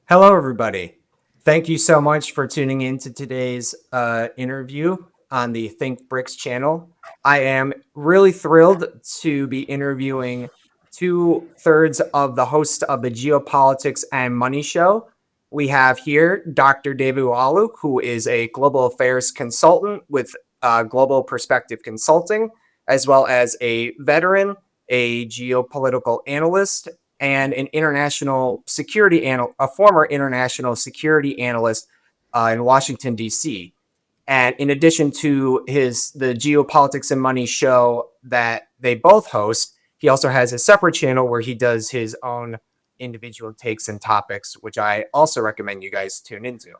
Hello, everybody. Thank you so much for tuning in to today's interview on the Think Brics channel. I am really thrilled to be interviewing two-thirds of the host of the Geopolitics and Money show. We have here Dr. David Oualaalou, who is a global affairs consultant with Global Perspective Consulting, as well as a veteran, a geopolitical analyst, and a former international security analyst in Washington D.C. And in addition to the Geopolitics and Money show that they both host, he also has a separate channel where he does his own individual takes and topics, which I also recommend you guys tune into.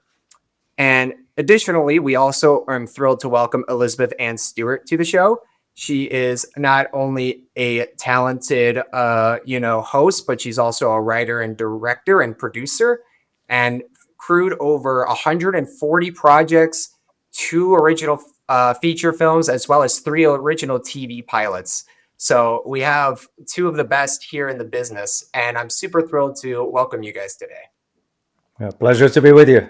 And additionally, we also are thrilled to welcome Elizabeth Ann Stewart to the show. She is not only a talented, host, but she's also a writer and director and producer, and crewed over 140 projects, two original feature films, as well as three original TV pilots. So we have two of the best here in the business, and I'm super thrilled to welcome you guys today. Yeah, pleasure to be with you.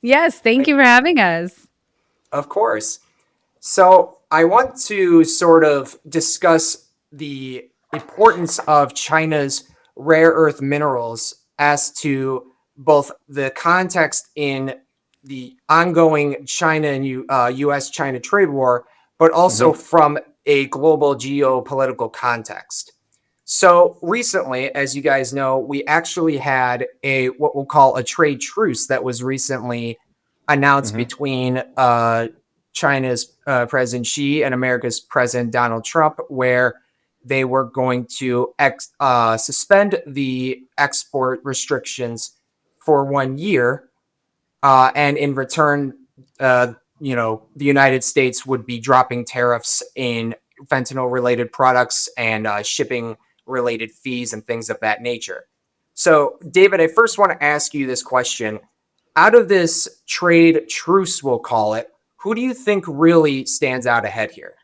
Yes, thank you for having us. Of course. So I want to sort of discuss the importance of China's rare earth minerals as to both the context in the ongoing China and U.S. China trade war, but also Mhm. from a global geopolitical context. So recently, as you guys know, we actually had a what we'll call a trade truce that was recently announced Mhm. between China's President Xi and America's President Donald Trump, where they were going to suspend the export restrictions for 1 year, and in return, the United States would be dropping tariffs in fentanyl-related products and shipping-related fees and things of that nature. So, David, I first want to ask you this question: out of this trade truce, we'll call it, who do you think really stands out ahead here?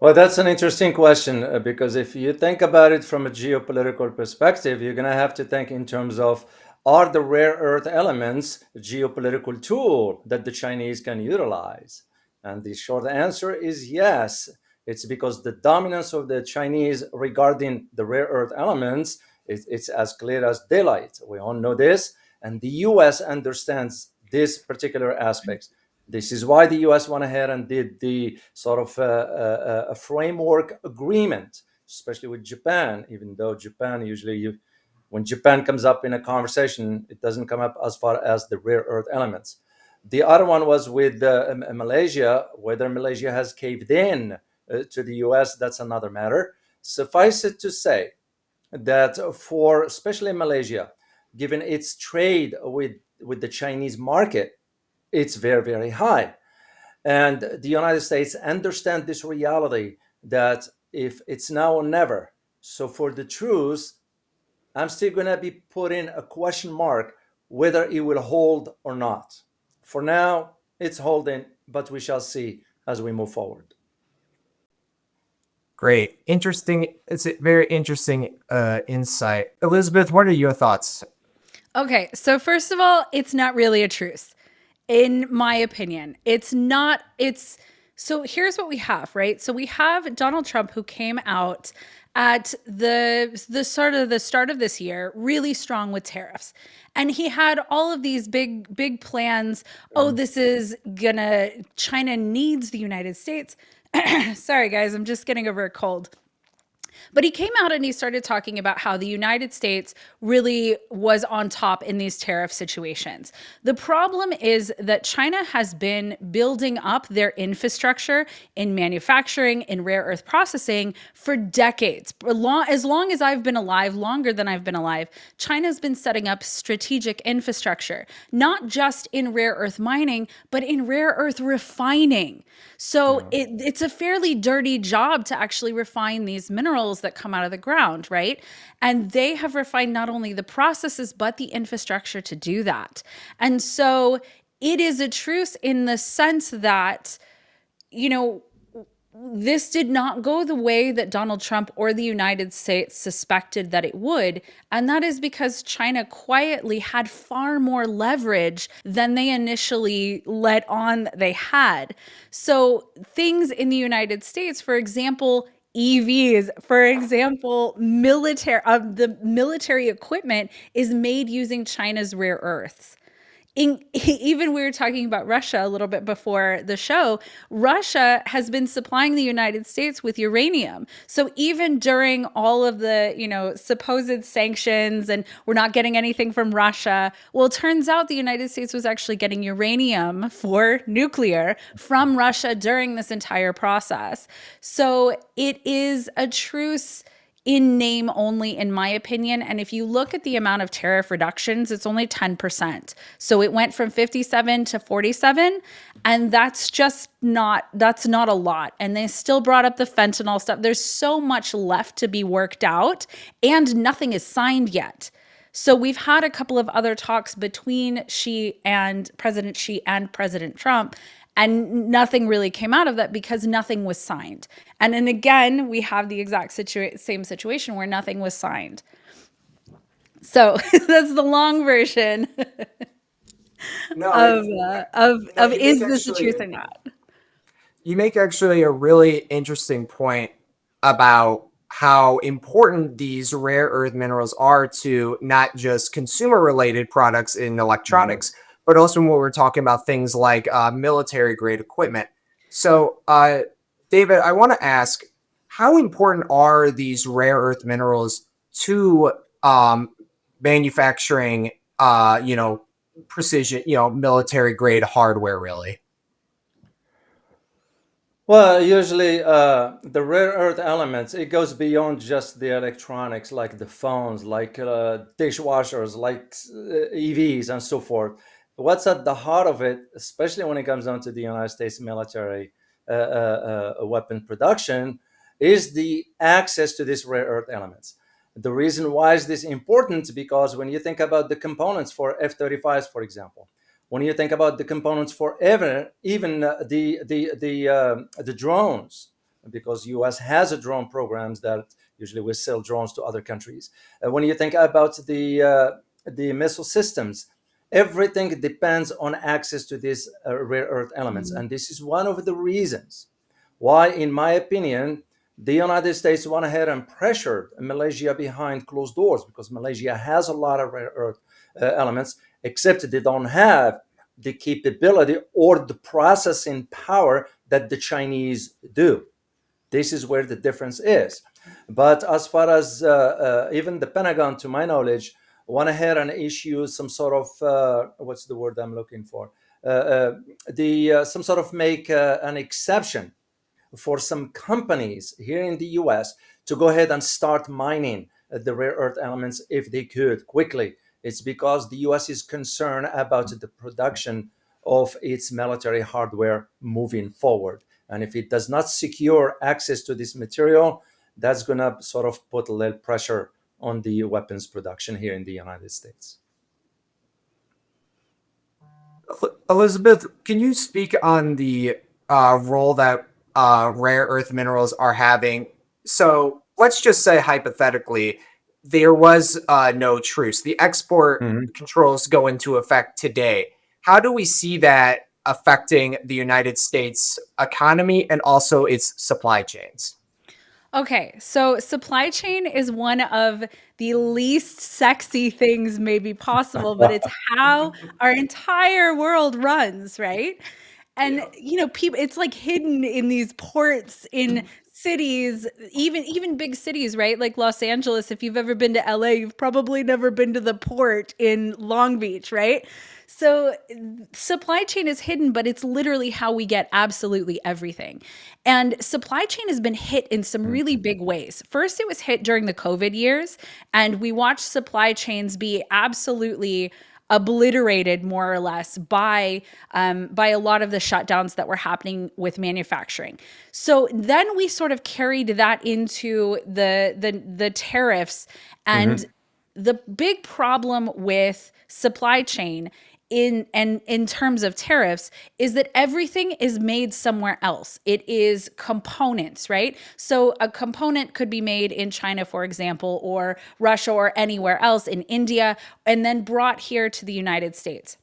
Well, that's an interesting question because if you think about it from a geopolitical perspective, you're going to have to think in terms of are the rare earth elements a geopolitical tool that the Chinese can utilize? And the short answer is yes. It's because the dominance of the Chinese regarding the rare earth elements it's as clear as daylight. We all know this, and the U.S. understands this particular aspects. This is why the US went ahead and did the sort of a framework agreement, especially with Japan, even though Japan usually, when Japan comes up in a conversation, it doesn't come up as far as the rare earth elements. The other one was with Malaysia. Whether Malaysia has caved in to the US, that's another matter. Suffice it to say that for especially Malaysia, given its trade with the Chinese market, it's very, very high. And the United States understand this reality that if it's now or never, so for the truce, I'm still going to be putting a question mark whether it will hold or not. For now, it's holding, but we shall see as we move forward. Great. Interesting. It's a very interesting insight. Elizabeth, what are your thoughts? Okay, so first of all, it's not really a truce, in my opinion. It's not, it's, so here's what we have, right? So we have Donald Trump who came out at the start of this year really strong with tariffs. And he had all of these big plans. Oh, this is gonna China needs the United States. Sorry guys, I'm just getting over a cold. But he came out and he started talking about how the United States really was on top in these tariff situations. The problem is that China has been building up their infrastructure in manufacturing, in rare earth processing for decades. As long as I've been alive, longer than I've been alive, China's been setting up strategic infrastructure, not just in rare earth mining, but in rare earth refining. So Yeah. it's a fairly dirty job to actually refine these minerals that come out of the ground, right? And they have refined not only the processes, but the infrastructure to do that. And so it is a truce in the sense that, you know, this did not go the way that Donald Trump or the United States suspected that it would. And that is because China quietly had far more leverage than they initially let on they had. So, things in the United States, for example, EVs, for example, the military equipment is made using China's rare earths. Even we were talking about Russia a little bit before the show. Russia has been supplying the United States with uranium. So even during all of the, supposed sanctions and we're not getting anything from Russia, well, it turns out the United States was actually getting uranium for nuclear from Russia during this entire process. So it is a truce in name only, in my opinion. And if you look at the amount of tariff reductions, it's only 10%. So it went from 57 to 47. And that's not a lot. And they still brought up the fentanyl stuff. There's so much left to be worked out, and nothing is signed yet. So we've had a couple of other talks between President Xi and President Trump, and nothing really came out of that because nothing was signed. And then again, we have the exact same situation where nothing was signed. So that's the long version No, of you is make this the truth actually or not? you make actually a really interesting point about how important these rare earth minerals are to not just consumer related products in Mhm. electronics, but also when we're talking about things like military grade equipment. So, David, I want to ask, how important are these rare earth minerals to manufacturing, precision, military grade hardware, really? Well, usually the rare earth elements, it goes beyond just the electronics, like the phones, like dishwashers, like EVs and so forth. What's at the heart of it, especially when it comes down to the United States military weapon production, is the access to these rare earth elements. The reason why is this important? Because when you think about the components for F-35s, for example, when you think about the components for even the drones, because U.S. has a drone programs that usually we sell drones to other countries. When you think about the missile systems, everything depends on access to these rare earth elements, and this is one of the reasons why, in my opinion, the United States went ahead and pressured Malaysia behind closed doors, because Malaysia has a lot of rare earth elements, except they don't have the capability or the processing power that the Chinese do. This is where the difference is. But as far as even the Pentagon, to my knowledge, went ahead and issued some sort of what's the word I'm looking for? The some sort of make an exception for some companies here in the US to go ahead and start mining the rare earth elements if they could quickly. It's because the US is concerned about the production of its military hardware moving forward. And if it does not secure access to this material, that's going to sort of put a little pressure on the weapons production here in the United States. Elizabeth, can you speak on the role that rare earth minerals are having? So let's just say hypothetically, there was no truce. The export Mhm. controls go into effect today. How do we see that affecting the United States economy and also its supply chains? Okay, so supply chain is one of the least sexy things maybe possible, but it's how our entire world runs, right? And Yeah. people, it's like hidden in these ports in cities, even big cities, right? Like Los Angeles. If you've ever been to LA, you've probably never been to the port in Long Beach, right? So supply chain is hidden, but it's literally how we get absolutely everything. And supply chain has been hit in some really big ways. First, it was hit during the COVID years, and we watched supply chains be absolutely obliterated more or less by a lot of the shutdowns that were happening with manufacturing. So then we sort of carried that into the tariffs, and Mhm. the big problem with supply chain in terms of tariffs is that everything is made somewhere else. It is components, right? So a component could be made in China, for example, or Russia or anywhere else, in India, and then brought here to the United States.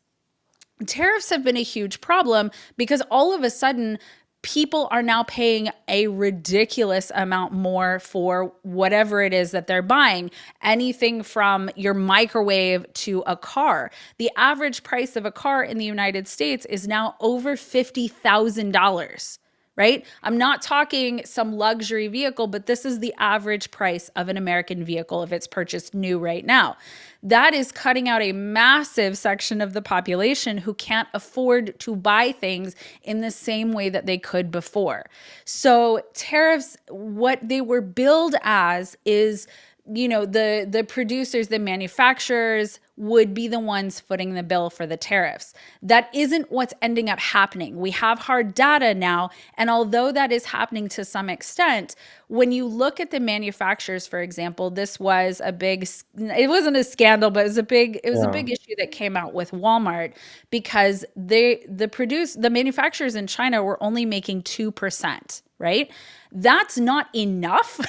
Tariffs have been a huge problem because all of a sudden people are now paying a ridiculous amount more for whatever it is that they're buying. Anything from your microwave to a car. The average price of a car in the United States is now over $50,000. Right? I'm not talking some luxury vehicle, but this is the average price of an American vehicle if it's purchased new right now. That is cutting out a massive section of the population who can't afford to buy things in the same way that they could before. So tariffs, what they were billed as is, the producers, the manufacturers would be the ones footing the bill for the tariffs. That isn't what's ending up happening. We have hard data now, and although that is happening to some extent, when you look at the manufacturers, for example, this was a big, it wasn't a scandal, but it was a big issue that came out with Walmart because the manufacturers in China were only making 2%, right? That's not enough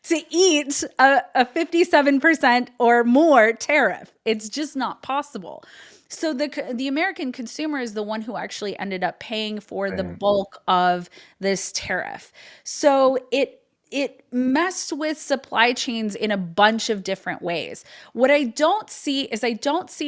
to eat a 57% or more tariff. It's just not possible. So the American consumer is the one who actually ended up paying for the bulk of this tariff. So it messed with supply chains in a bunch of different ways. What I don't see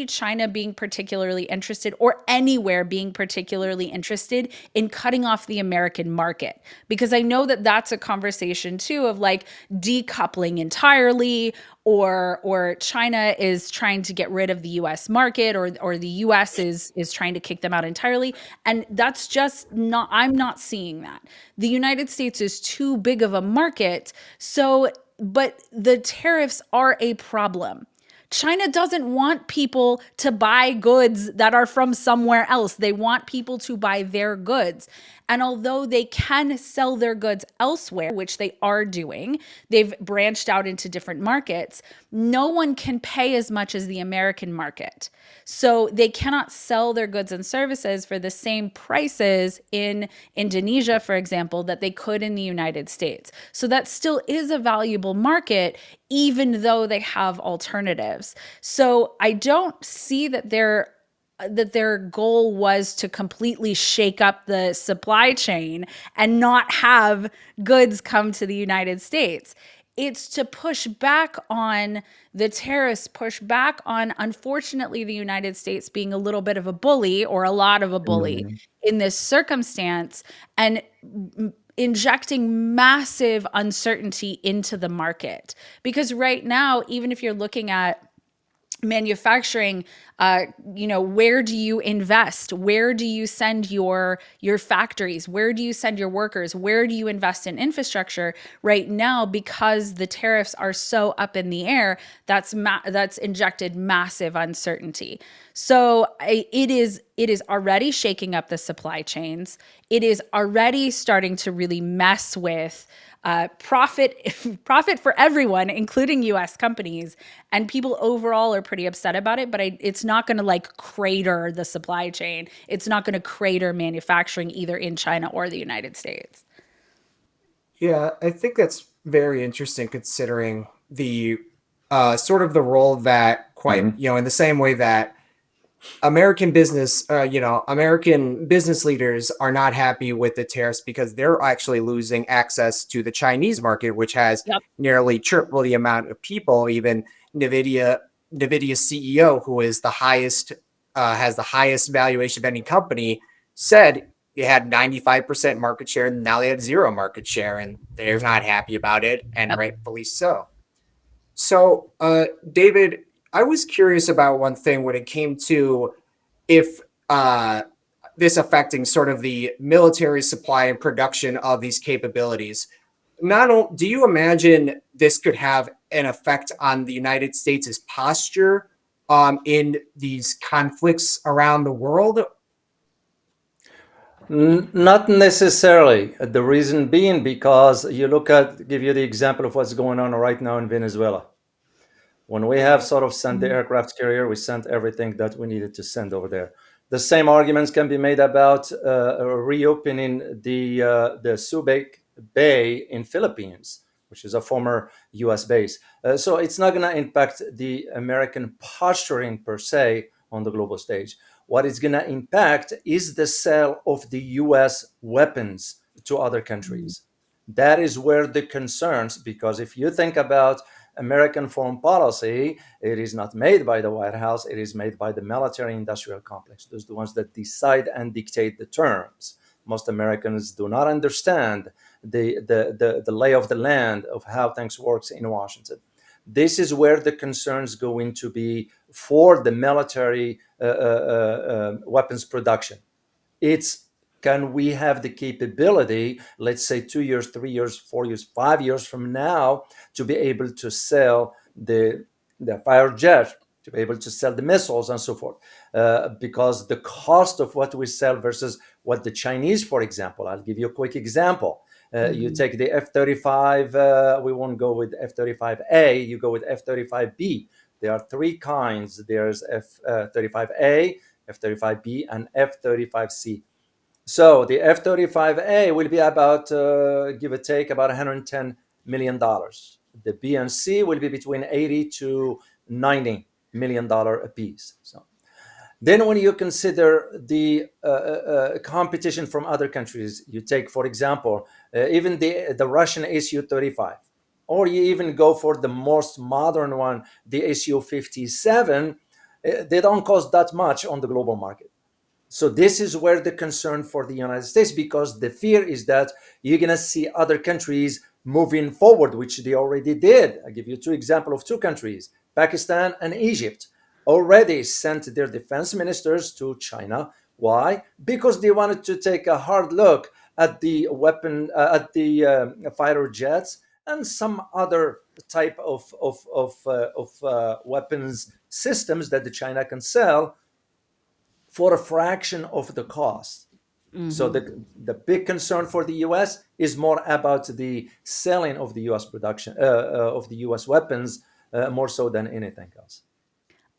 China being particularly interested, or anywhere being particularly interested in cutting off the American market, because I know that that's a conversation too of like decoupling entirely, or China is trying to get rid of the US market, or the US is trying to kick them out entirely. And that's just not, I'm not seeing that. The United States is too big of a market. So, but the tariffs are a problem. China doesn't want people to buy goods that are from somewhere else. They want people to buy their goods. And although they can sell their goods elsewhere, which they are doing, they've branched out into different markets, no one can pay as much as the American market. So they cannot sell their goods and services for the same prices in Indonesia, for example, that they could in the United States. So that still is a valuable market, even though they have alternatives. So I don't see that their goal was to completely shake up the supply chain and not have goods come to the United States. It's to push back on the tariffs, push back on, unfortunately, the United States being a little bit of a bully, or a lot of a bully in this circumstance, and injecting massive uncertainty into the market. Because right now, even if you're looking at manufacturing, where do you invest? Where do you send your factories? Where do you send your workers? Where do you invest in infrastructure right now? Because the tariffs are so up in the air, that's injected massive uncertainty. So it is already shaking up the supply chains. It is already starting to really mess with profit for everyone, including U.S. companies, and people overall are pretty upset about it. But it's not going to like crater the supply chain. It's not going to crater manufacturing either in China or the United States. Yeah, I think that's very interesting considering the sort of the role that quite, in the same way that American business leaders are not happy with the tariffs because they're actually losing access to the Chinese market, which has Yep. nearly triple the amount of people. Even Nvidia, Nvidia's CEO, who is the highest, has the highest valuation of any company, said they had 95% market share, and now they had zero market share, and they're not happy about it, and Yep. rightfully so. So, David, I was curious about one thing when it came to if this affecting sort of the military supply and production of these capabilities. Do you imagine this could have an effect on the United States' posture in these conflicts around the world? Not necessarily. The reason being because give you the example of what's going on right now in Venezuela. When we have sort of sent the aircraft carrier, we sent everything that we needed to send over there. The same arguments can be made about reopening the Subic Bay in Philippines, which is a former U.S. base. So it's not going to impact the American posturing per se on the global stage. What it's going to impact is the sale of the U.S. weapons to other countries. That is where the concerns, because if you think about American foreign policy, it is not made by the White House, it is made by the military industrial complex. Those are the ones that decide and dictate the terms. Most Americans do not understand the lay of the land of how things works in Washington. This is where the concerns go into be for the military weapons production. It's, can we have the capability, let's say 2 years, 3 years, 4 years, 5 years from now, to be able to sell the fighter jet, to be able to sell the missiles and so forth, because the cost of what we sell versus what the Chinese, for example, I'll give you a quick example. You take the F-35, we won't go with F-35A, you go with F-35B. There are three kinds. There's F-35A, F-35B, and F-35C. So the F-35A will be about, give or take, about $110 million. The B and C will be between $80 to $90 million a piece. So then when you consider the competition from other countries, you take, for example, even the Russian Su-35, or you even go for the most modern one, the Su-57, they don't cost that much on the global market. So this is where the concern for the United States, because the fear is that you're going to see other countries moving forward, which they already did. I'll give you two examples of two countries, Pakistan and Egypt, already sent their defense ministers to China. Why? Because they wanted to take a hard look at the at the fighter jets and some other type of weapons systems that the China can sell for a fraction of the cost. So the big concern for the U.S. is more about the selling of the U.S. production of the U.S. weapons, more so than anything else.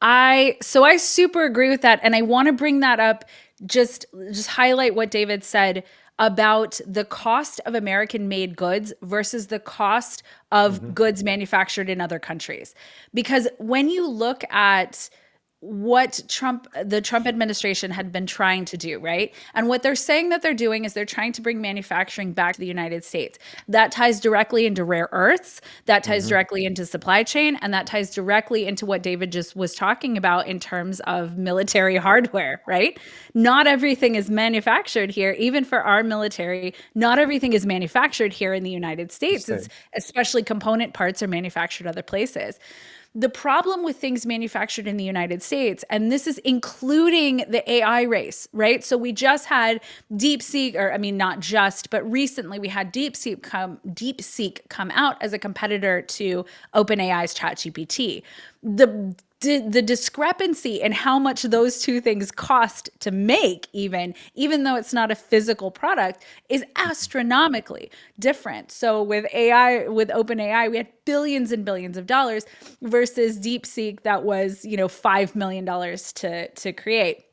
I super agree with that, and I want to bring that up, just highlight what David said about the cost of American made goods versus the cost of goods manufactured in other countries. Because when you look at what the Trump administration had been trying to do, right? And what they're saying that they're doing is they're trying to bring manufacturing back to the United States. That ties directly into rare earths, that ties directly into supply chain, and that ties directly into what David just was talking about in terms of military hardware, right? Not everything is manufactured here, even for our military. Not everything is manufactured here in the United States. It's especially component parts are manufactured other places. The problem with things manufactured in the United States, and this is including the AI race, right? So we just had DeepSeek, or I mean, not just, but recently we had DeepSeek come out as a competitor to OpenAI's ChatGPT. The discrepancy in how much those two things cost to make, even though it's not a physical product, is astronomically different. So with AI, with OpenAI, we had billions and billions of dollars versus DeepSeek that was, $5 million to create.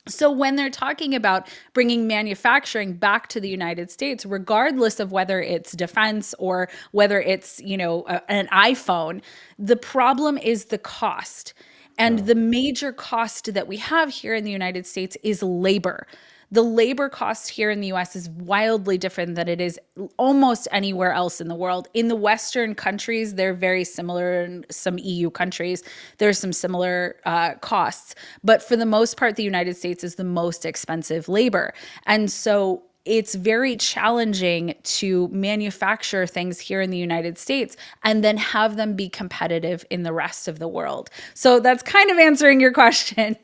So when they're talking about bringing manufacturing back to the United States, regardless of whether it's defense or whether it's, an iPhone, the problem is the cost. And the major cost that we have here in the United States is labor. The labor cost here in the US is wildly different than it is almost anywhere else in the world. In the Western countries, they're very similar. In some EU countries, there's some similar costs. But for the most part, the United States is the most expensive labor. And so it's very challenging to manufacture things here in the United States and then have them be competitive in the rest of the world. So that's kind of answering your question,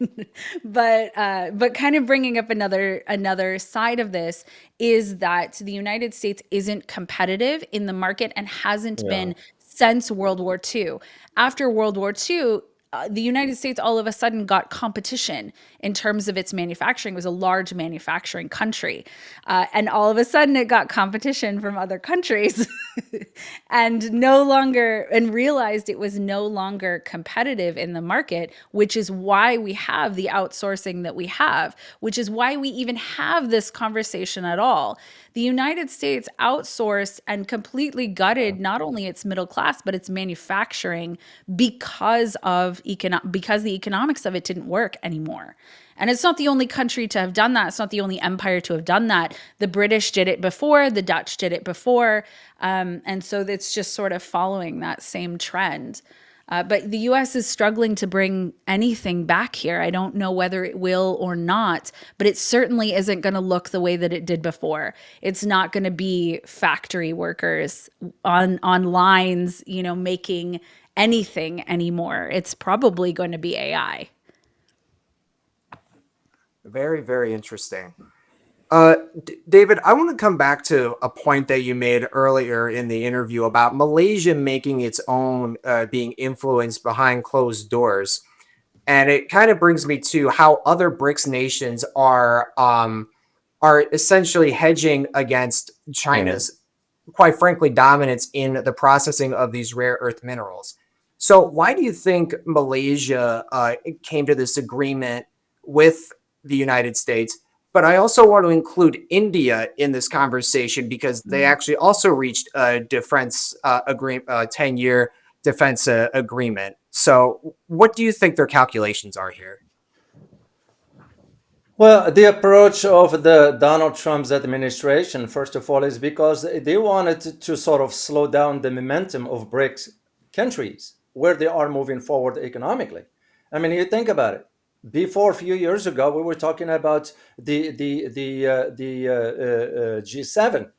but kind of bringing up another side of this is that the United States isn't competitive in the market and hasn't Yeah. been since World War II. After World War II, the United States all of a sudden got competition in terms of its manufacturing. It was a large manufacturing country. And all of a sudden it got competition from other countries and realized it was no longer competitive in the market, which is why we have the outsourcing that we have, which is why we even have this conversation at all. The United States outsourced and completely gutted not only its middle class, but its manufacturing because the economics of it didn't work anymore. And it's not the only country to have done that. It's not the only empire to have done that. The British did it before, the Dutch did it before. And so it's just sort of following that same trend. But the US is struggling to bring anything back here. I don't know whether it will or not, but it certainly isn't going to look the way that it did before. It's not going to be factory workers on lines, making anything anymore. It's probably going to be AI. Very, very interesting. David, I want to come back to a point that you made earlier in the interview about Malaysia making its own, being influenced behind closed doors. And it kind of brings me to how other BRICS nations are essentially hedging against China's, quite frankly, dominance in the processing of these rare earth minerals. So why do you think Malaysia came to this agreement with the United States? But I also want to include India in this conversation because they actually also reached a defense agreement, 10-year defense agreement. So what do you think their calculations are here? Well, the approach of the Donald Trump's administration, first of all, is because they wanted to sort of slow down the momentum of BRICS countries where they are moving forward economically. I mean, you think about it. Before a few years ago, we were talking about the G7.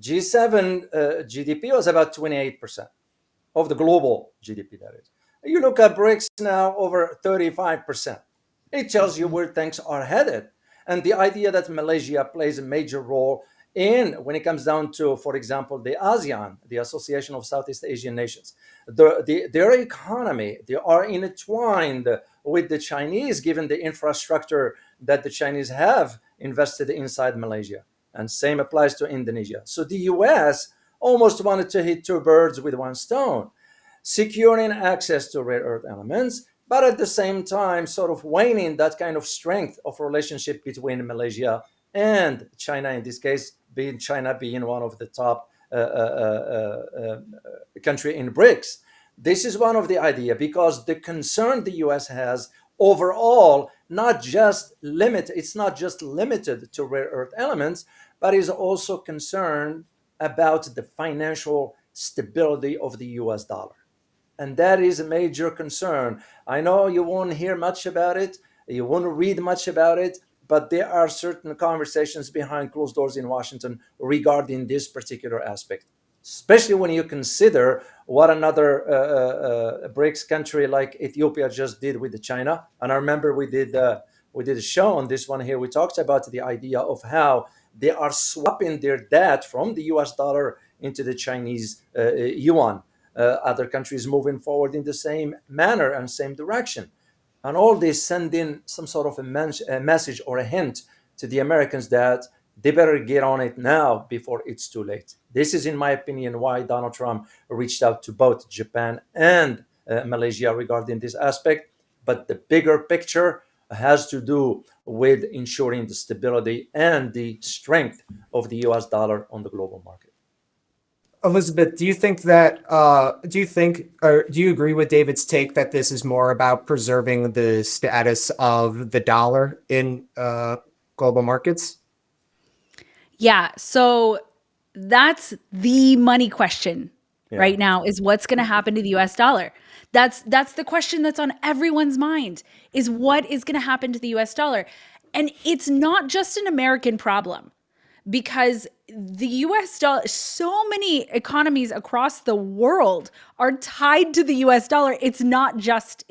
G7 GDP was about 28% of the global GDP. That is. You look at BRICS now, over 35%. It tells you where things are headed. And the idea that Malaysia plays a major role in, when it comes down to, for example, the ASEAN, the Association of Southeast Asian Nations, their economy, they are intertwined with the Chinese, given the infrastructure that the Chinese have invested inside Malaysia. And same applies to Indonesia. So the US almost wanted to hit two birds with one stone, securing access to rare earth elements, but at the same time sort of waning that kind of strength of relationship between Malaysia and China, in this case, China being one of the top country in BRICS. This is one of the idea, because the concern the US has overall, it's not just limited to rare earth elements, but is also concerned about the financial stability of the US dollar. And that is a major concern. I know you won't hear much about it, you won't read much about it, but there are certain conversations behind closed doors in Washington regarding this particular aspect, especially when you consider what another BRICS country like Ethiopia just did with China. And I remember we did a show on this one here. We talked about the idea of how they are swapping their debt from the US dollar into the Chinese yuan. Other countries moving forward in the same manner and same direction. And all this send in some sort of a message or a hint to the Americans that they better get on it now before it's too late. This is, in my opinion, why Donald Trump reached out to both Japan and Malaysia regarding this aspect. But the bigger picture has to do with ensuring the stability and the strength of the US dollar on the global market. Elizabeth, do you think that do you agree with David's take that this is more about preserving the status of the dollar in global markets? Yeah. So that's the money question right now, is what's going to happen to the US dollar. That's the question that's on everyone's mind, is what is going to happen to the US dollar. And it's not just an American problem, because the US dollar, so many economies across the world are tied to the US dollar. It's not just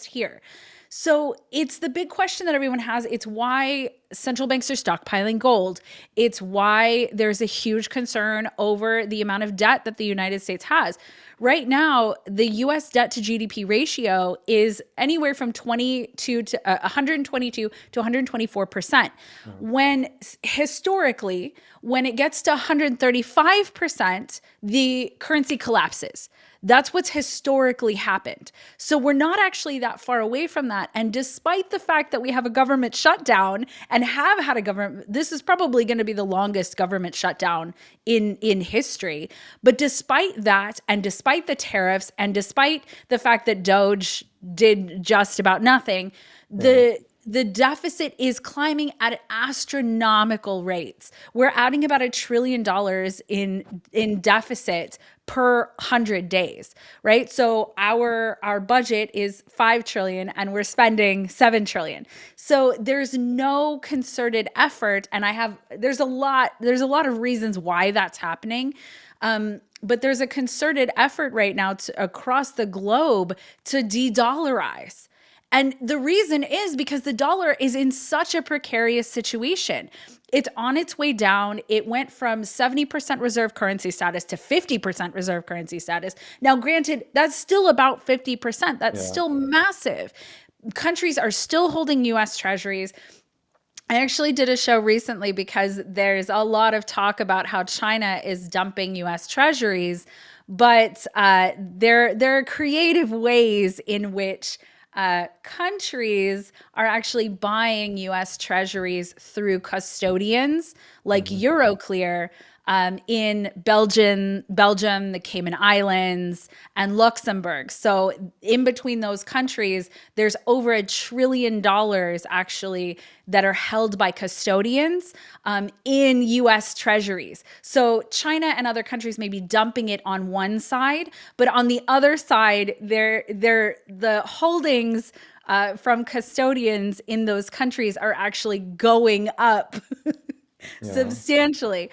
here. So it's the big question that everyone has. It's why central banks are stockpiling gold. It's why there's a huge concern over the amount of debt that the United States has. Right now, the US debt to GDP ratio is anywhere from 22 to 122 to 124%. When historically, when it gets to 135%, the currency collapses. That's what's historically happened. So we're not actually that far away from that. And despite the fact that we have a government shutdown and have had a government, this is probably going to be the longest government shutdown in history. But despite that, and despite the tariffs, and despite the fact that Doge did just about nothing, the deficit is climbing at astronomical rates. We're adding about $1 trillion in deficit per 100 days, right? So our budget is 5 trillion and we're spending 7 trillion. So there's no concerted effort, and there's a lot of reasons why that's happening. But there's a concerted effort right now across the globe to de-dollarize. And the reason is because the dollar is in such a precarious situation. It's on its way down. It went from 70% reserve currency status to 50% reserve currency status. Now, granted, that's still about 50%. That's still massive. Countries are still holding US treasuries. I actually did a show recently because there's a lot of talk about how China is dumping US treasuries, but there are creative ways in which countries are actually buying US treasuries through custodians like Euroclear in Belgium, the Cayman Islands, and Luxembourg. So in between those countries, there's over $1 trillion actually that are held by custodians in US treasuries. So China and other countries may be dumping it on one side, but on the other side, the holdings from custodians in those countries are actually going up substantially.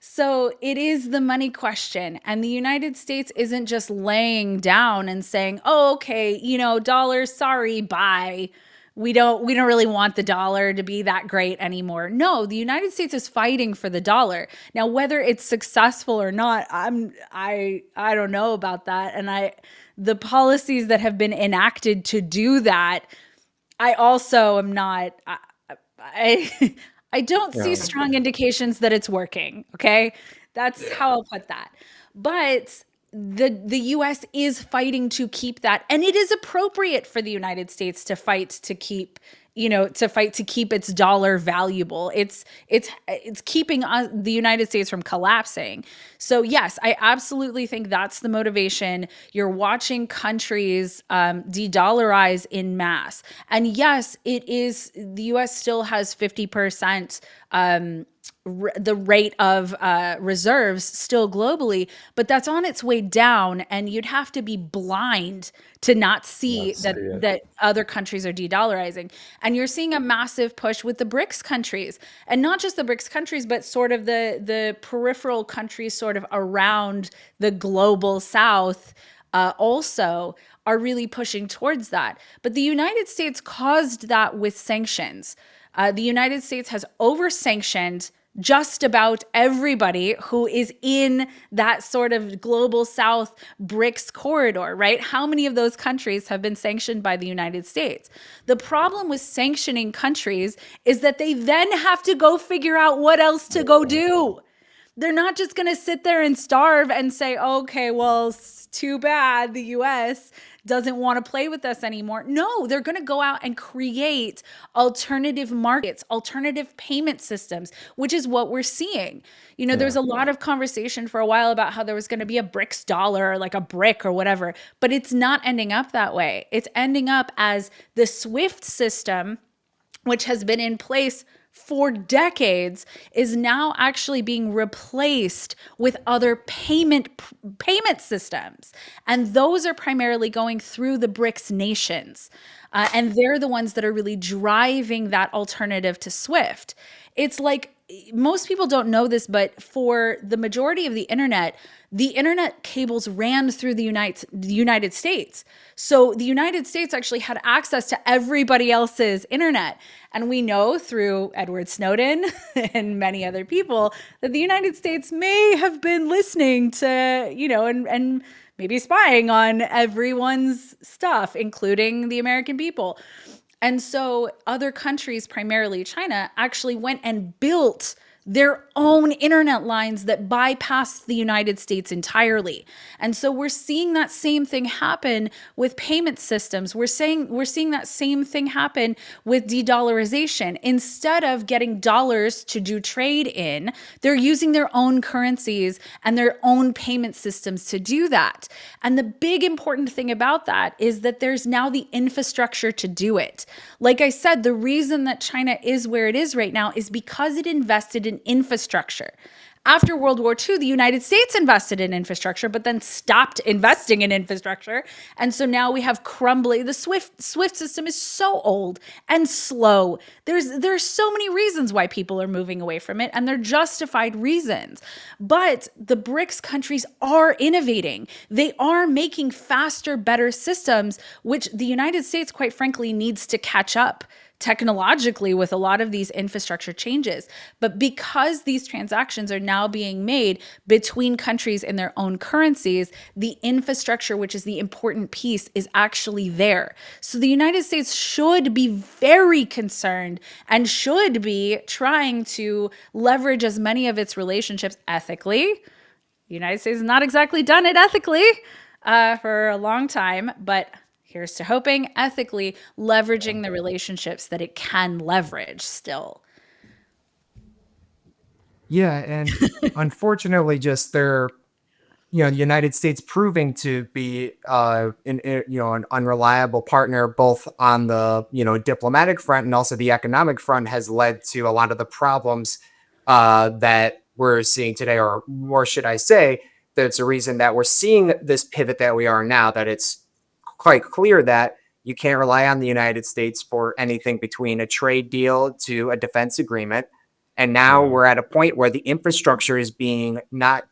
So it is the money question. And the United States isn't just laying down and saying, oh, okay, dollars, sorry, bye. We don't really want the dollar to be that great anymore. No, the United States is fighting for the dollar. Now, whether it's successful or not, I don't know about that. And the policies that have been enacted to do that, I also am not, I don't see strong indications that it's working. Okay. That's how I'll put that. But the US is fighting to keep that. And it is appropriate for the United States to fight to keep its dollar valuable. It's keeping the United States from collapsing. So yes, I absolutely think that's the motivation. You're watching countries de-dollarize in mass. And yes, it is, the US still has 50% the rate of reserves still globally, but that's on its way down, and you'd have to be blind to not see that other countries are de-dollarizing. And you're seeing a massive push with the BRICS countries, and not just the BRICS countries, but sort of the peripheral countries sort of around the global south also are really pushing towards that. But the United States caused that with sanctions. The United States has over-sanctioned just about everybody who is in that sort of global south BRICS corridor, right? How many of those countries have been sanctioned by the United States? The problem with sanctioning countries is that they then have to go figure out what else to go do. They're not just going to sit there and starve and say, okay, well, it's too bad the US doesn't want to play with us anymore. No, they're going to go out and create alternative markets, alternative payment systems, which is what we're seeing. There's a lot of conversation for a while about how there was going to be a BRICS dollar, like a brick or whatever, but it's not ending up that way. It's ending up as the SWIFT system, which has been in place for decades, is now actually being replaced with other payment systems. And those are primarily going through the BRICS nations. And they're the ones that are really driving that alternative to SWIFT. It's like, most people don't know this, but for the majority of the internet cables ran through the United States. So the United States actually had access to everybody else's internet. And we know through Edward Snowden and many other people that the United States may have been listening to, and maybe spying on everyone's stuff, including the American people. And so other countries, primarily China, actually went and built their own internet lines that bypassed the United States entirely. And so we're seeing that same thing happen with payment systems. We're seeing that same thing happen with de-dollarization. Instead of getting dollars to do trade in, they're using their own currencies and their own payment systems to do that. And the big important thing about that is that there's now the infrastructure to do it. Like I said, the reason that China is where it is right now is because it invested in infrastructure. After World War II, the United States invested in infrastructure, but then stopped investing in infrastructure. And so now we have crumbling. The SWIFT system is so old and slow. There's so many reasons why people are moving away from it, and they're justified reasons. But the BRICS countries are innovating. They are making faster, better systems, which the United States, quite frankly, needs to catch up technologically with a lot of these infrastructure changes. But because these transactions are now being made between countries in their own currencies, the infrastructure, which is the important piece, is actually there. So the United States should be very concerned and should be trying to leverage as many of its relationships ethically. The United States has not exactly done it ethically for a long time, but here's to hoping ethically leveraging the relationships that it can leverage still. Yeah, and unfortunately, just they're the United States proving to be an unreliable partner both on the diplomatic front and also the economic front has led to a lot of the problems that we're seeing today, or more should I say, that's a reason that we're seeing this pivot that we are now. That it's quite clear that you can't rely on the United States for anything between a trade deal to a defense agreement. And now Yeah. we're at a point where the infrastructure is being not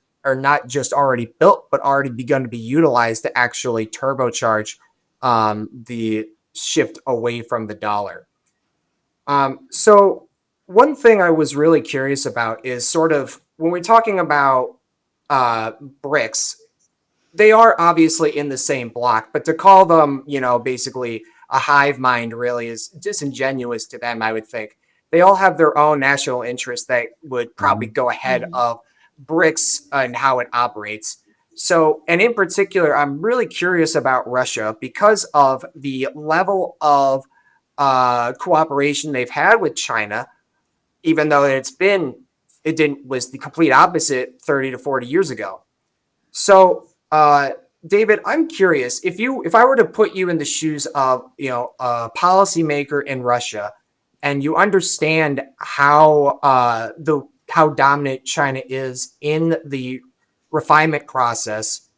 just already built, but already begun to be utilized to actually turbocharge the shift away from the dollar. So one thing I was really curious about is sort of when we're talking about uh, BRICS, they are obviously in the same block, but to call them, basically a hive mind really is disingenuous to them, I would think. They all have their own national interests that would probably go ahead of BRICS and how it operates. So, and in particular, I'm really curious about Russia because of the level of cooperation they've had with China, even though it didn't was the complete opposite 30 to 40 years ago. So, David, I'm curious if I were to put you in the shoes of a policymaker in Russia, and you understand how dominant China is in the refinement process,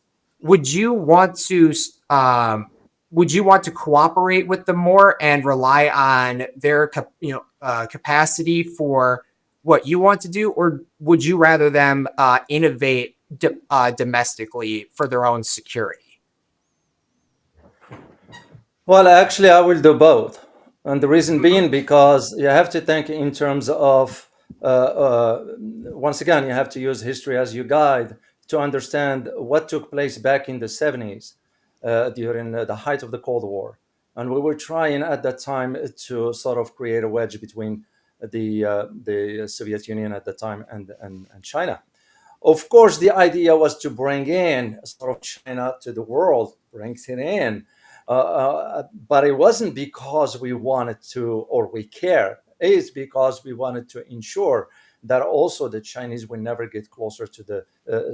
would you want to would you want to cooperate with them more and rely on their capacity for what you want to do, or would you rather them innovate domestically for their own security? Well, actually, I will do both. And the reason being because you have to think in terms of, once again, you have to use history as your guide to understand what took place back in the 70s during the height of the Cold War. And we were trying at that time to sort of create a wedge between the Soviet Union at the time and China. Of course, the idea was to bring in sort of China to the world, brings it in. But it wasn't because we wanted to or we care. It's because we wanted to ensure that also the Chinese would never get closer to the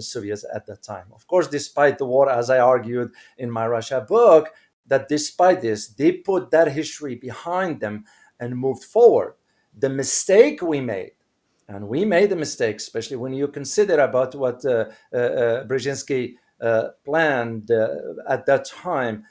Soviets at that time. Of course, despite the war, as I argued in my Russia book, that despite this, they put that history behind them and moved forward. The mistake we made, and we made a mistake, especially when you consider about what Brzezinski planned at that time,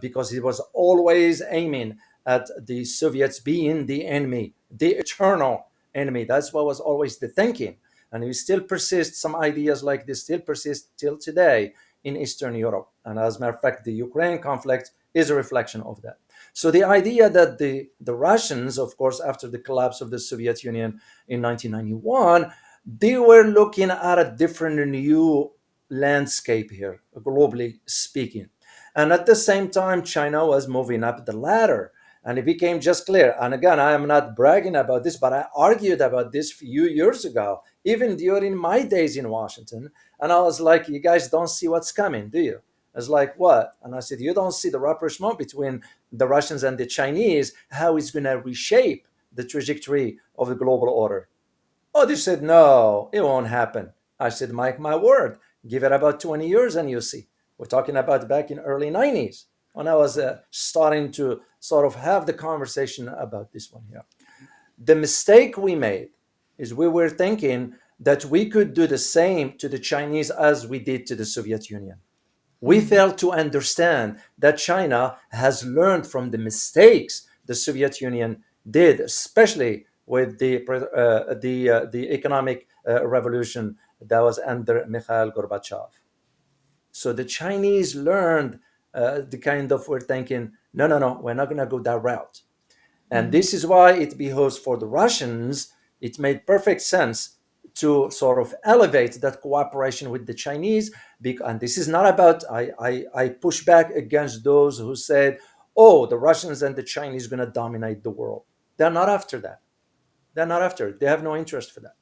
because he was always aiming at the Soviets being the enemy, the eternal enemy. That's what was always the thinking. And we still persist, some ideas like this still persist till today in Eastern Europe. And as a matter of fact, the Ukraine conflict is a reflection of that. So the idea that the Russians, of course, after the collapse of the Soviet Union in 1991, they were looking at a different new landscape here, globally speaking. And at the same time, China was moving up the ladder. And it became just clear. And again, I am not bragging about this, but I argued about this a few years ago, even during my days in Washington. And I was like, you guys don't see what's coming, do you? I was like, what? And I said, you don't see the rapprochement between the Russians and the Chinese, how it's going to reshape the trajectory of the global order. Oh, they said, no, it won't happen. I said, Mike, my word, give it about 20 years and you see. We're talking about back in early 90s when I was starting to sort of have the conversation about this one here. The mistake we made is we were thinking that we could do the same to the Chinese as we did to the Soviet Union. We failed to understand that China has learned from the mistakes the Soviet Union did, especially with the economic revolution that was under Mikhail Gorbachev. So the Chinese learned the kind of we're thinking, no, no, no, we're not going to go that route. And this is why it behoves for the Russians, it made perfect sense to sort of elevate that cooperation with the Chinese. And this is not about, I push back against those who said, oh, the Russians and the Chinese are going to dominate the world. They're not after that. They're not after it. They have no interest for that.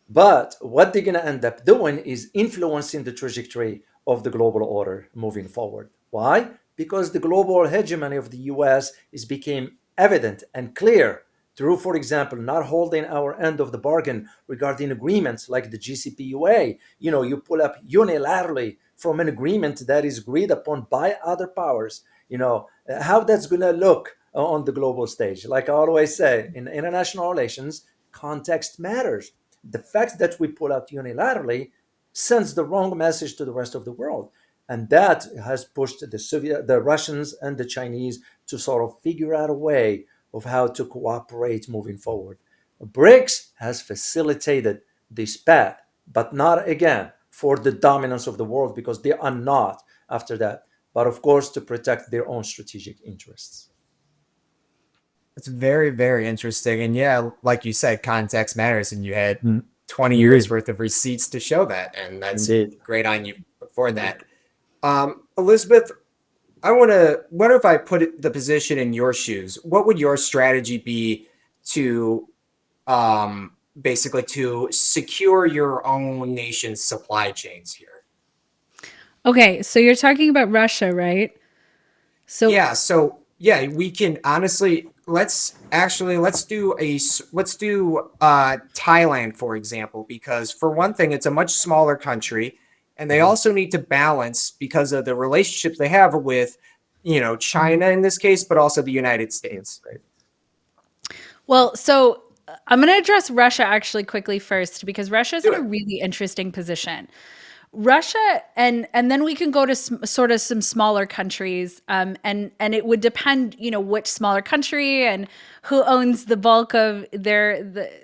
But what they're going to end up doing is influencing the trajectory of the global order moving forward. Why? Because the global hegemony of the US is became evident and clear through, for example, not holding our end of the bargain regarding agreements like the GCPOA. You know, you pull up unilaterally from an agreement that is agreed upon by other powers. You know, how that's going to look on the global stage. Like I always say, in international relations, context matters. The fact that we pull out unilaterally sends the wrong message to the rest of the world. And that has pushed the Russians and the Chinese to sort of figure out a way of how to cooperate moving forward. BRICS has facilitated this path, but not again for the dominance of the world because they are not after that, but of course to protect their own strategic interests. It's very, very interesting. And yeah, like you said, context matters. And you had 20 years worth of receipts to show that. And that's Indeed. great on you for that. Elizabeth, what if I the position in your shoes? What would your strategy be to basically to secure your own nation's supply chains here? Okay, so you're talking about Russia, right? So Yeah, so yeah, we can honestly let's do Thailand for example, because for one thing it's a much smaller country and they also need to balance because of the relationships they have with China in this case, but also the United States. Right. Well, so I'm going to address Russia actually quickly first because Russia is Do in a it. really interesting position. Russia and then we can go to sort of some smaller countries, and it would depend, which smaller country and who owns the bulk of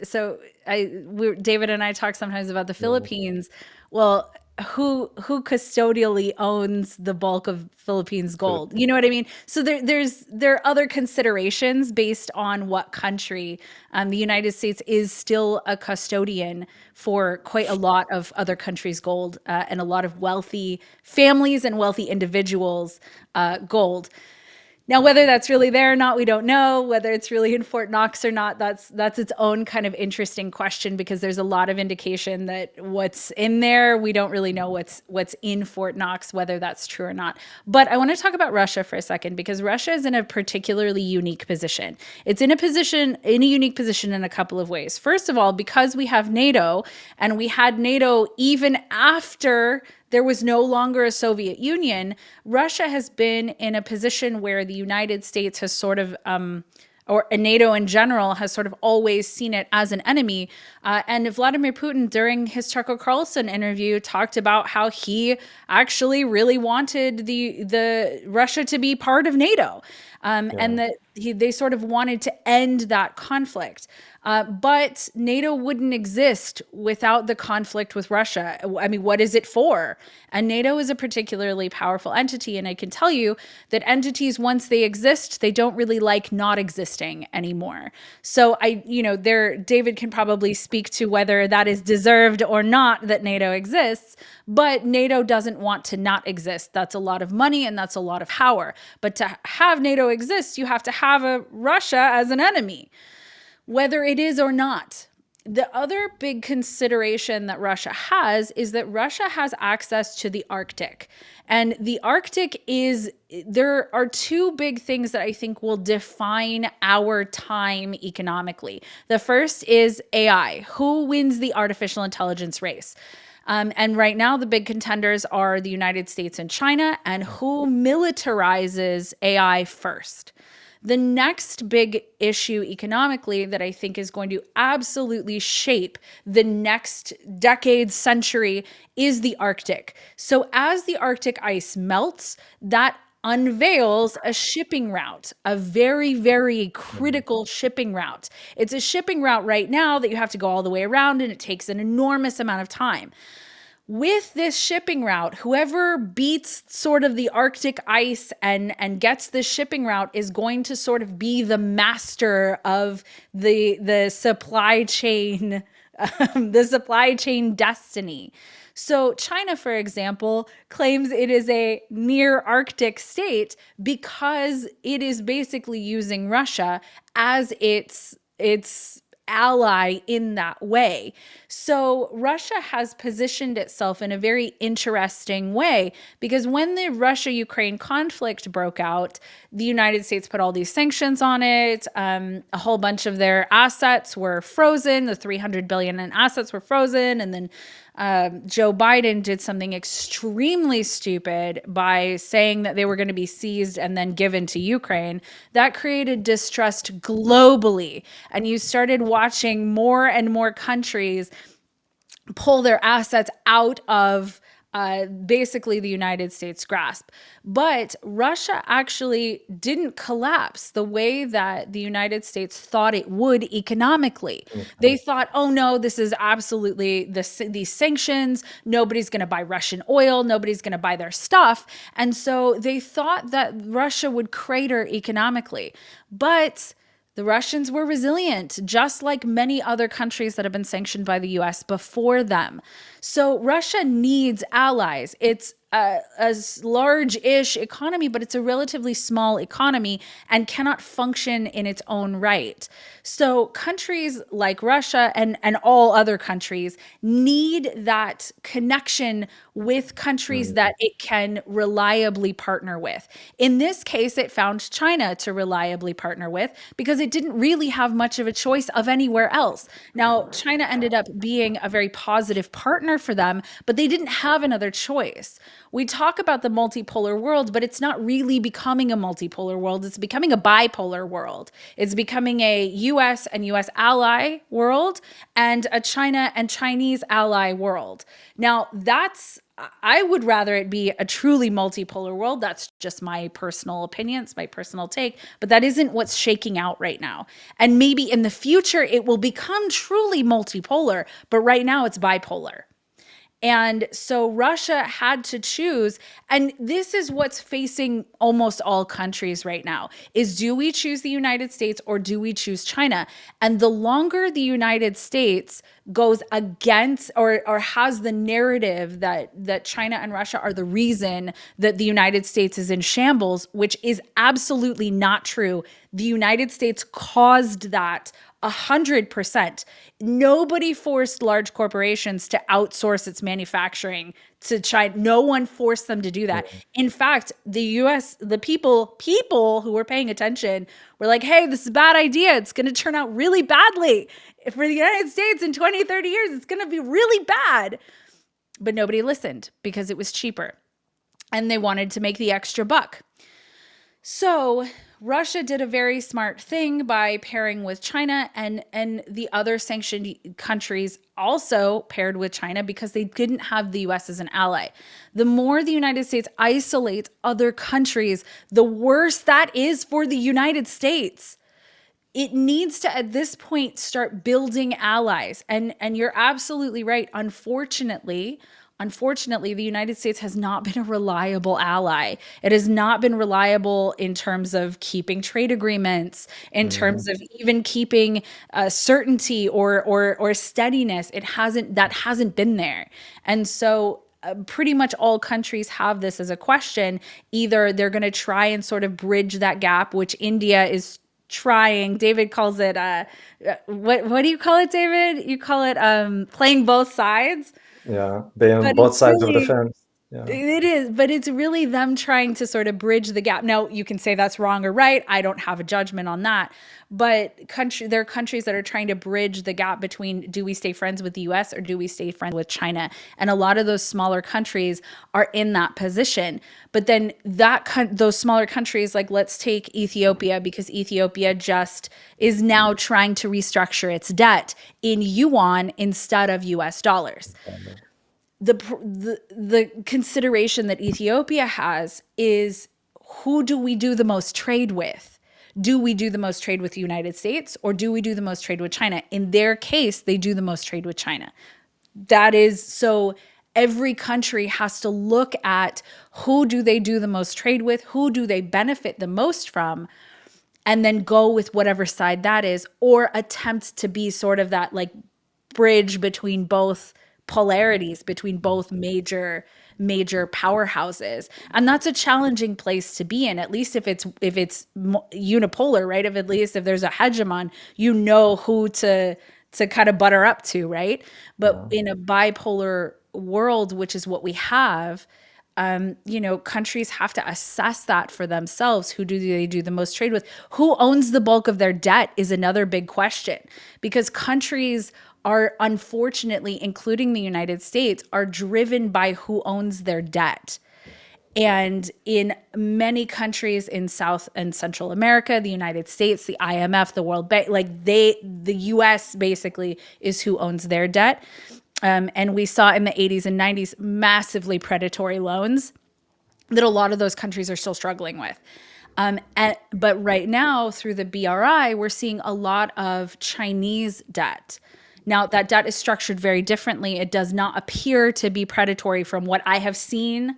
so David and I talk sometimes about the Philippines. Well, who custodially owns the bulk of Philippines gold? You know what I mean? So there are other considerations based on what country. The United States is still a custodian for quite a lot of other countries' gold, and a lot of wealthy families and wealthy individuals' gold. Now, whether that's really there or not, we don't know. Whether it's really in Fort Knox or not, that's its own kind of interesting question because there's a lot of indication that what's in there, we don't really know what's in Fort Knox, whether that's true or not. But I want to talk about Russia for a second because Russia is in a particularly unique position. It's in a unique position in a couple of ways. First of all, because we have NATO, and we had NATO even after there was no longer a Soviet Union, Russia has been in a position where the United States has sort of, or NATO in general, has sort of always seen it as an enemy. And Vladimir Putin, during his Tucker Carlson interview, talked about how he actually really wanted the Russia to be part of NATO, and that they sort of wanted to end that conflict. But NATO wouldn't exist without the conflict with Russia. I mean, what is it for? And NATO is a particularly powerful entity. And I can tell you that entities, once they exist, they don't really like not existing anymore. So David can probably speak to whether that is deserved or not that NATO exists, but NATO doesn't want to not exist. That's a lot of money and that's a lot of power. But to have NATO exist, you have to have a Russia as an enemy, whether it is or not. The other big consideration that Russia has is that Russia has access to the Arctic. And the Arctic there are two big things that I think will define our time economically. The first is AI. Who wins the artificial intelligence race? And right now, the big contenders are the United States and China, and who militarizes AI first. The next big issue economically that I think is going to absolutely shape the next decade, century, is the Arctic. So as the Arctic ice melts, that unveils a shipping route, a very, very critical shipping route. It's a shipping route right now that you have to go all the way around, and it takes an enormous amount of time. With this shipping route, whoever beats sort of the Arctic ice and gets this shipping route is going to sort of be the master of the supply chain, the supply chain destiny. So China, for example, claims it is a near Arctic state because it is basically using Russia as its ally in that way. So Russia has positioned itself in a very interesting way, because when the Russia-Ukraine conflict broke out, the United States put all these sanctions on it. A whole bunch of their assets were frozen. The $300 billion in assets were frozen. And then Joe Biden did something extremely stupid by saying that they were going to be seized and then given to Ukraine. That created distrust globally. And you started watching more and more countries pull their assets out of basically the United States' grasp. But Russia actually didn't collapse the way that the United States thought it would economically. They thought, oh no, this is absolutely these sanctions. Nobody's going to buy Russian oil. Nobody's going to buy their stuff. And so they thought that Russia would crater economically. But the Russians were resilient, just like many other countries that have been sanctioned by the US before them. So Russia needs allies. It's a large-ish economy, but it's a relatively small economy and cannot function in its own right. So countries like Russia and all other countries need that connection with countries that it can reliably partner with. In this case, it found China to reliably partner with because it didn't really have much of a choice of anywhere else. Now, China ended up being a very positive partner for them, but they didn't have another choice. We talk about the multipolar world, but it's not really becoming a multipolar world. It's becoming a bipolar world. It's becoming a US and US ally world and a China and Chinese ally world. Now, I would rather it be a truly multipolar world. That's just my personal opinion. It's my personal take, but that isn't what's shaking out right now. And maybe in the future, it will become truly multipolar, but right now it's bipolar. And so Russia had to choose, and this is what's facing almost all countries right now, is do we choose the United States or do we choose China? And the longer the United States goes against or has the narrative that China and Russia are the reason that the United States is in shambles, which is absolutely not true. The United States caused that 100%. Nobody forced large corporations to outsource its manufacturing to China. No one forced them to do that. In fact, the US, the people who were paying attention were like, hey, this is a bad idea. It's going to turn out really badly. For the United States in 20, 30 years, it's going to be really bad. But nobody listened because it was cheaper. And they wanted to make the extra buck. So Russia did a very smart thing by pairing with China, and the other sanctioned countries also paired with China because they didn't have the US as an ally. The more the United States isolates other countries, the worse that is for the United States. it needs to at this point start building allies. And you're absolutely right. Unfortunately, the United States has not been a reliable ally. It has not been reliable in terms of keeping trade agreements, in terms of even keeping certainty or steadiness. That hasn't been there. And so pretty much all countries have this as a question. Either they're going to try and sort of bridge that gap, which India is trying. David calls it what do you call it, David? You call it playing both sides. Yeah, being on But both it's sides of the really fence. Yeah. it is, but it's really them trying to sort of bridge the gap. Now, you can say that's wrong or right. I don't have a judgment on that. But there are countries that are trying to bridge the gap between, do we stay friends with the US or do we stay friends with China? And a lot of those smaller countries are in that position. But then those smaller countries, like let's take Ethiopia, because Ethiopia just is now trying to restructure its debt in yuan instead of US dollars. The consideration that Ethiopia has is, who do we do the most trade with? Do we do the most trade with the United States or do we do the most trade with China? In their case, they do the most trade with China. That is so every country has to look at, who do they do the most trade with? Who do they benefit the most from? And then go with whatever side that is, or attempt to be sort of that like bridge between both polarities, between both major powerhouses. And that's a challenging place to be in, at least if it's unipolar, right? If at least if there's a hegemon, you know who to kind of butter up to, right? But in a bipolar world, which is what we have, countries have to assess that for themselves. Who do they do the most trade with? Who owns the bulk of their debt is another big question, because countries are, unfortunately, including the United States, are driven by who owns their debt. And in many countries in South and Central America, the United States, the IMF, the World Bank, the US basically is who owns their debt. And we saw in the 80s and 90s massively predatory loans that a lot of those countries are still struggling with. But right now, through the BRI, we're seeing a lot of Chinese debt. Now, that debt is structured very differently. It does not appear to be predatory from what I have seen.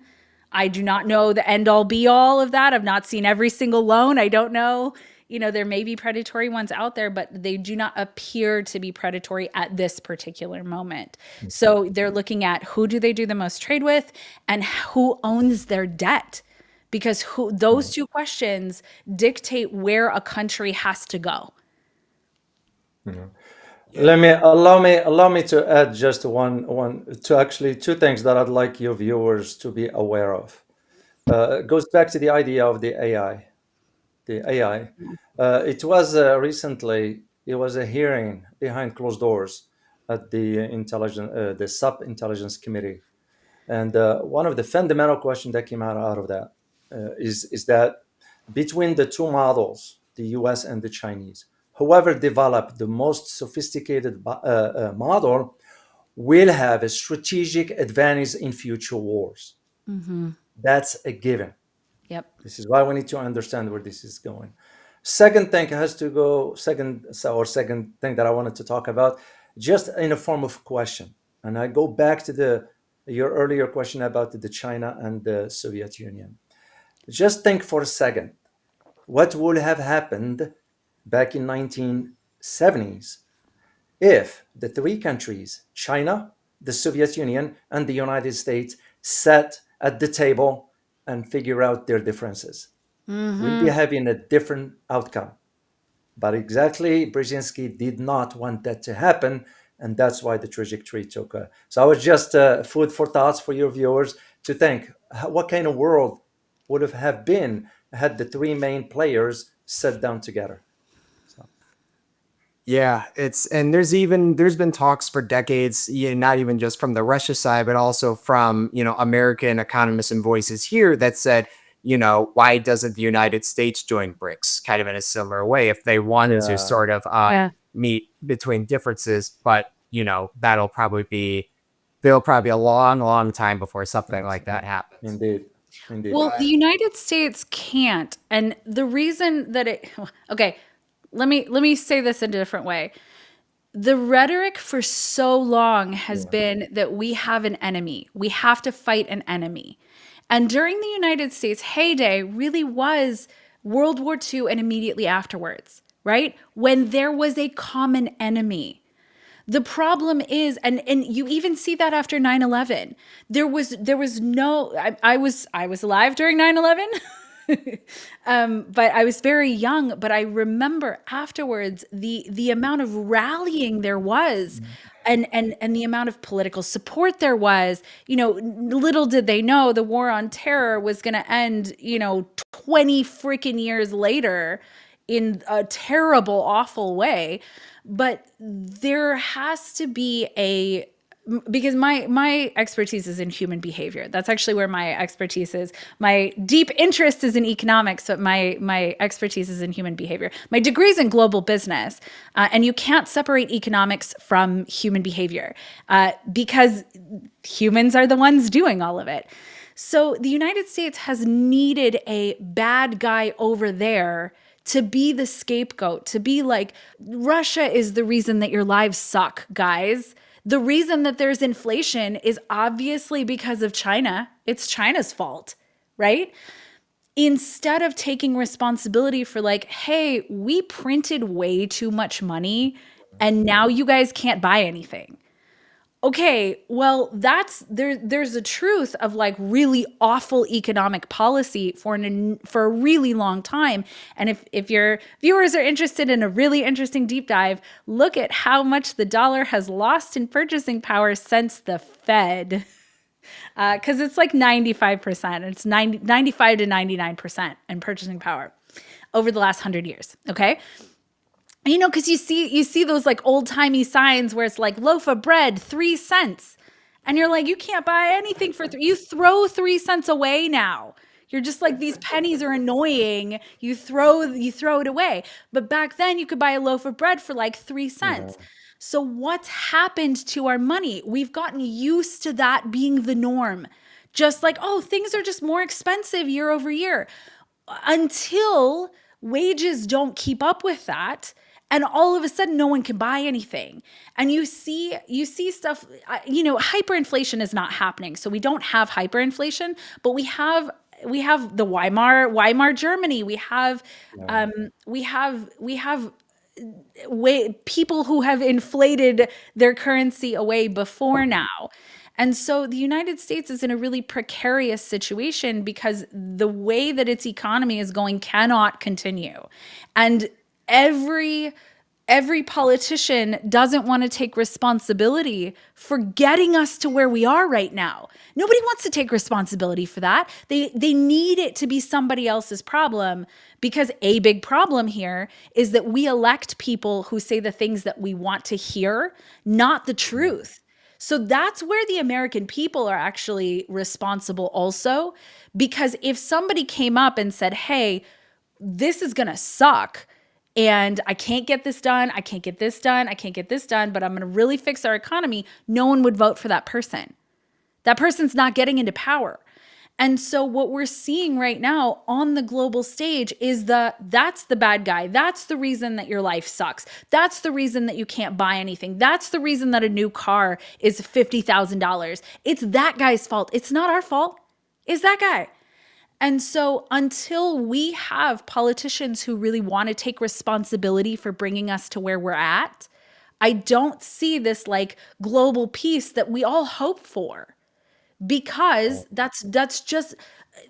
I do not know the end all be all of that. I've not seen every single loan. I don't know. There may be predatory ones out there, but they do not appear to be predatory at this particular moment. So they're looking at, who do they do the most trade with and who owns their debt? Because those two questions dictate where a country has to go. Allow me to add just two things that I'd like your viewers to be aware of. It goes back to the idea of the AI. The AI. It was recently. It was a hearing behind closed doors at the Sub Intelligence Committee, and one of the fundamental questions that came out of that is that between the two models, the U.S. and the Chinese, whoever developed the most sophisticated model will have a strategic advantage in future wars. That's a given. Yep. This is why we need to understand where this is going. Second thing thing that I wanted to talk about, just in a form of question, and I go back to your earlier question about the China and the Soviet Union. Just think for a second, what would have happened back in 1970s if the three countries, China, the Soviet Union, and the United States, sat at the table and figure out their differences? We'll be having a different outcome. But exactly, Brzezinski did not want that to happen, and that's why the trajectory took. So I was just food for thoughts for your viewers to think, what kind of world would have been had the three main players sat down together? Yeah, there's been talks for decades, not even just from the Russia side, but also from, American economists and voices here that said, why doesn't the United States join BRICS? Kind of in a similar way, if they wanted to Yeah, sort of Yeah. meet between differences, but there'll probably be a long, long time before something like that happens. indeed, indeed. Well, the United States can't. And the reason that okay, let me say this in a different way. The rhetoric for so long has Yeah. been that we have an enemy. We have to fight an enemy. And during the United States heyday really was World War II and immediately afterwards, right? When there was a common enemy. The problem is, and you even see that after 9/11. There was no I was alive during 9/11. But I was very young, but I remember afterwards the amount of rallying there was, and the amount of political support there was. Little did they know the war on terror was going to end, 20 freaking years later in a terrible, awful way. But there has to be because my expertise is in human behavior. That's actually where my expertise is. My deep interest is in economics, but my expertise is in human behavior. My degree is in global business, and you can't separate economics from human behavior because humans are the ones doing all of it. So the United States has needed a bad guy over there to be the scapegoat, to be like, Russia is the reason that your lives suck, guys. The reason that there's inflation is obviously because of China. It's China's fault, right? Instead of taking responsibility for like, hey, we printed way too much money and now you guys can't buy anything. Okay, well, there's a truth of like really awful economic policy for a really long time. And if your viewers are interested in a really interesting deep dive, look at how much the dollar has lost in purchasing power since the Fed. Because it's like 95%. It's 95 to 99% in purchasing power over the last 100 years. Okay. Because you see those like old timey signs where it's like loaf of bread, 3 cents. And you're like, you can't buy anything for you throw 3 cents away now. You're just like, these pennies are annoying. You throw it away. But back then you could buy a loaf of bread for like 3 cents. Yeah. So what's happened to our money? We've gotten used to that being the norm. Just like, oh, things are just more expensive year over year until wages don't keep up with that, and all of a sudden no one can buy anything. And you see stuff, hyperinflation is not happening, so we don't have hyperinflation, but we have the Weimar Germany. Yeah. We have people who have inflated their currency away before now. And so the United States is in a really precarious situation because the way that its economy is going cannot continue. And every politician doesn't want to take responsibility for getting us to where we are right now. Nobody wants to take responsibility for that. They need it to be somebody else's problem, because a big problem here is that we elect people who say the things that we want to hear, not the truth. So that's where the American people are actually responsible also, because if somebody came up and said, hey, this is going to suck, and I can't get this done, I can't get this done, I can't get this done, but I'm going to really fix our economy, no one would vote for that person. That person's not getting into power. And so what we're seeing right now on the global stage is that's the bad guy. That's the reason that your life sucks. That's the reason that you can't buy anything. That's the reason that a new car is $50,000. It's that guy's fault. It's not our fault. It's that guy. And so until we have politicians who really want to take responsibility for bringing us to where we're at, I don't see this like global peace that we all hope for, because that's just,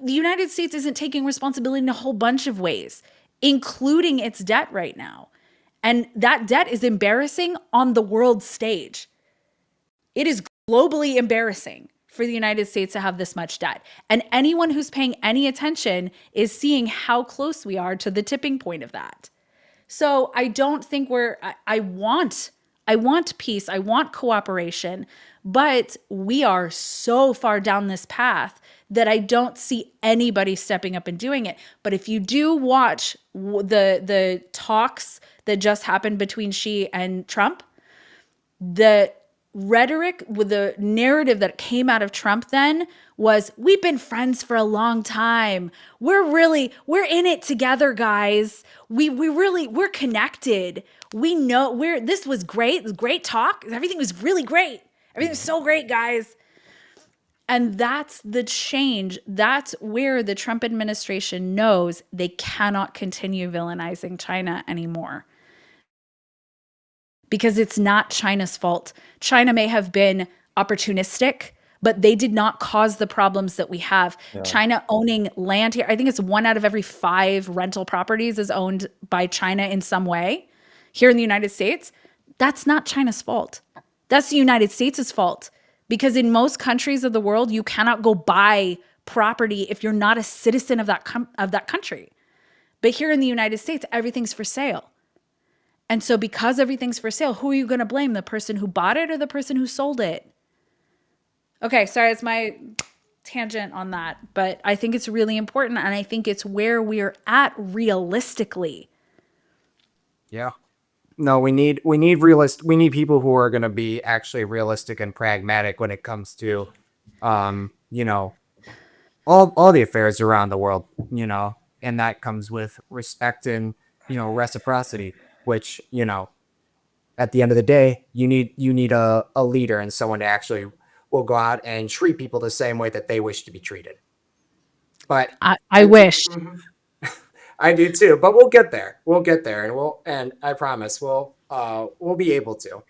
the United States isn't taking responsibility in a whole bunch of ways, including its debt right now. And that debt is embarrassing on the world stage. It is globally embarrassing for the United States to have this much debt. And anyone who's paying any attention is seeing how close we are to the tipping point of that. So I don't think I want peace. I want cooperation, but we are so far down this path that I don't see anybody stepping up and doing it. But if you do watch the talks that just happened between Xi and Trump, the rhetoric with the narrative that came out of Trump then was, we've been friends for a long time. We're in it together, guys. We're connected. We know this was great. It was great talk. Everything was really great. Everything was so great, guys. And that's the change. That's where the Trump administration knows they cannot continue villainizing China anymore. Because it's not China's fault. China may have been opportunistic, but they did not cause the problems that we have. Yeah. China owning land here, I think it's 1 out of every 5 rental properties is owned by China in some way. Here in the United States, that's not China's fault. That's the United States' fault. Because in most countries of the world, you cannot go buy property if you're not a citizen of that country. But here in the United States, everything's for sale. And so because everything's for sale, who are you going to blame? The person who bought it or the person who sold it? Okay, sorry, it's my tangent on that. But I think it's really important, and I think it's where we're at realistically. Yeah. No, we need people who are going to be actually realistic and pragmatic when it comes to, you know, all the affairs around the world, and that comes with respect and, reciprocity, which, at the end of the day, you need a leader and someone to actually will go out and treat people the same way that they wish to be treated. But I wish. I do too, but we'll get there. And I promise we'll be able to.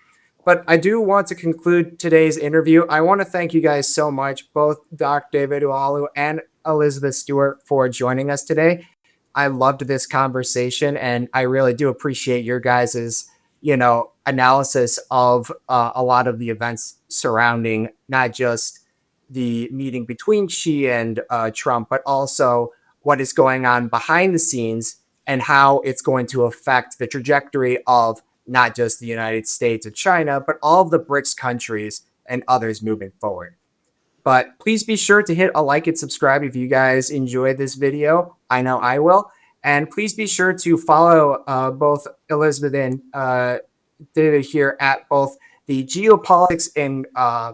But I do want to conclude today's interview. I want to thank you guys so much, both Dr. David Oualaalou and Elizabeth Stewart, for joining us today. I loved this conversation, and I really do appreciate your guys's, analysis of a lot of the events surrounding not just the meeting between Xi and Trump, but also what is going on behind the scenes and how it's going to affect the trajectory of not just the United States and China, but all of the BRICS countries and others moving forward. But please be sure to hit a like and subscribe if you guys enjoyed this video. I know I will. And please be sure to follow both Elizabeth and David here at both the Geopolitics and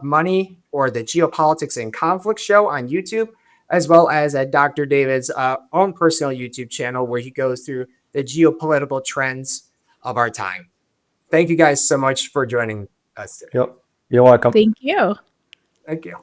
Money, or the Geopolitics and Conflict show on YouTube, as well as at Dr. David's own personal YouTube channel, where he goes through the geopolitical trends of our time. Thank you guys so much for joining us today. Yep. You're welcome. Thank you. Thank you.